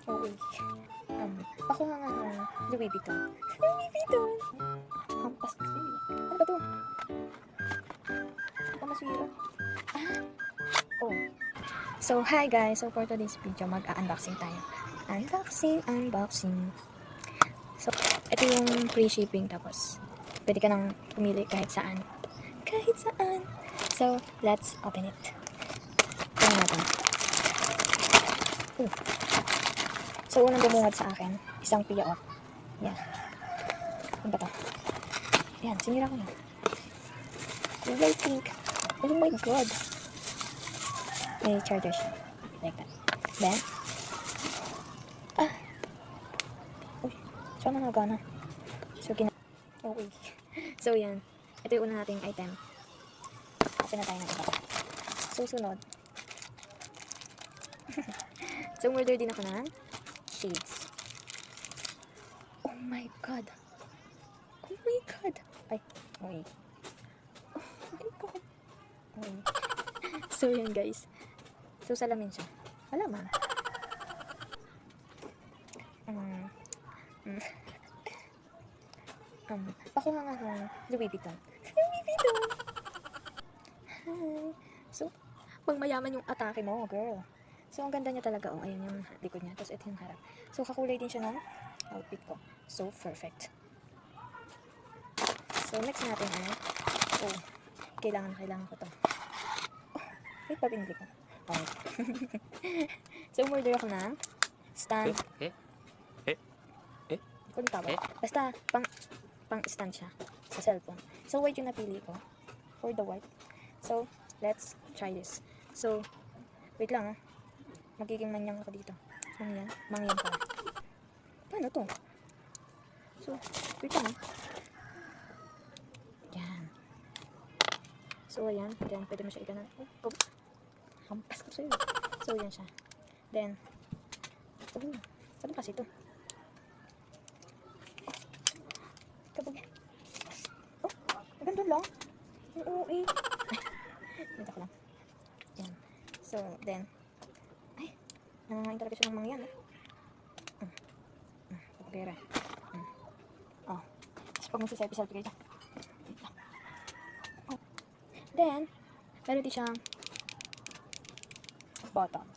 Okay. Pakuha nga ng Louis Vuitton. Louis Vuitton! Hampas kasi. Ano ba to? Baka masira. Oh. So, hi guys. So, for today's video, mag-unboxing tayo. Unboxing. So, ito yung free shipping. Tapos, pwede ka nang pumili kahit saan. So, let's open it. Tingnan natin. So, unang bumungad sa akin, isang piyaot. Yan. Ano ba to? Yan, sinira ko na. Kulay pink. Oh my god. May charger siya. Like that. Then, uy, saan na nagana? Okay. So, yan. Ito yung una nating item. Open na tayo ng iba. So, sunod. So, order din ako ng shades. Oh my god. Oh my god. Ay, wait. Oh my god. Okay. So, yan guys. So, salamin siya. Wala man. Pakuha nga ng Louis Vuitton. Louis Vuitton! Hi! So, pang mayaman yung atake mo, girl. So, ang ganda niya talaga. Oh, ayun yung likod niya. Tapos, ito yung harap. So, kakulay din siya ng outfit ko. So, perfect. So, next natin ay, kailangan ko to. Wait pa, pinili ko. Okay. So, umorder ako ng stand. Kung tawag. Basta, pang stand siya sa cellphone. So, white yung napili ko. For the white. So, let's try this. So, wait lang magiging manyang ako dito. Mangyan pala. Paano to? So, wait lang Yan. So, ayan. Then, pwede mo siya iganan. Hampas ko sa'yo. So, yan siya. Then, saan kasi ito? Kabog. Ang ganda lang. Oo, Dito ko lang. Yan. So, then, nangangain talaga siya ng mangyan. Pera. Tapos pag magsiselfie kayo. Then, meron din siyang bottom.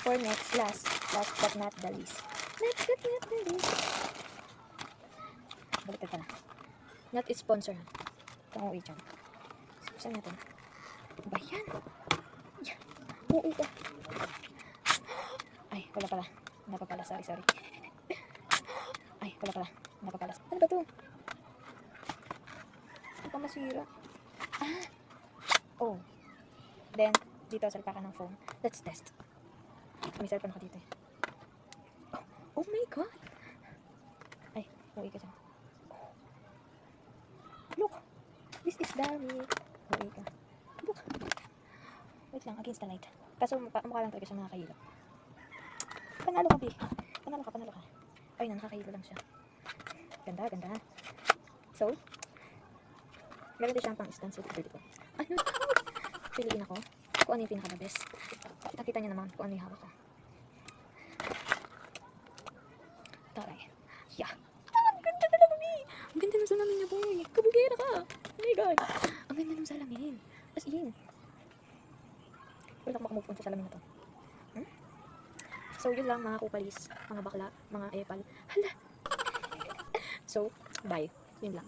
For next, last but not the least. Baliktad ka na. Not is sponsor. Itong uwi dyan. Saan natin? Ba yan? Yan. Oo ka. Ay, wala pala. Napapala. Sorry. Ay, wala pala. Napapala. Ano ba to? Ano pa masira? Then, dito salpakan ng phone. Let's test. May cellphone ako dito. Oh my god! Ay, uwi ka dyan. Look! This is Dari. Uwi ka. Look! Wait lang, against the light. Kaso mukha lang talaga siya nakakahilo. Panalo ka, B. Panalo ka. Ay, nakakahilo lang siya. Ganda. So, meron din siyang pang stand. So, pwede ko. Ano? Piliin ako kung ano yung pinaka the best. Nakita niyo naman kung ano yung hawak ko. Taray. Yeah. Ang ganda talaga, B. Ang ganda ng salamin niya, boy. Kabugera ka. Oh my god. Ang ganda ng salamin. As in. Wala akong makamove on sa salamin na to. So, yun lang mga kupalis, mga bakla, mga epal. Hala. So, bye. Yun lang.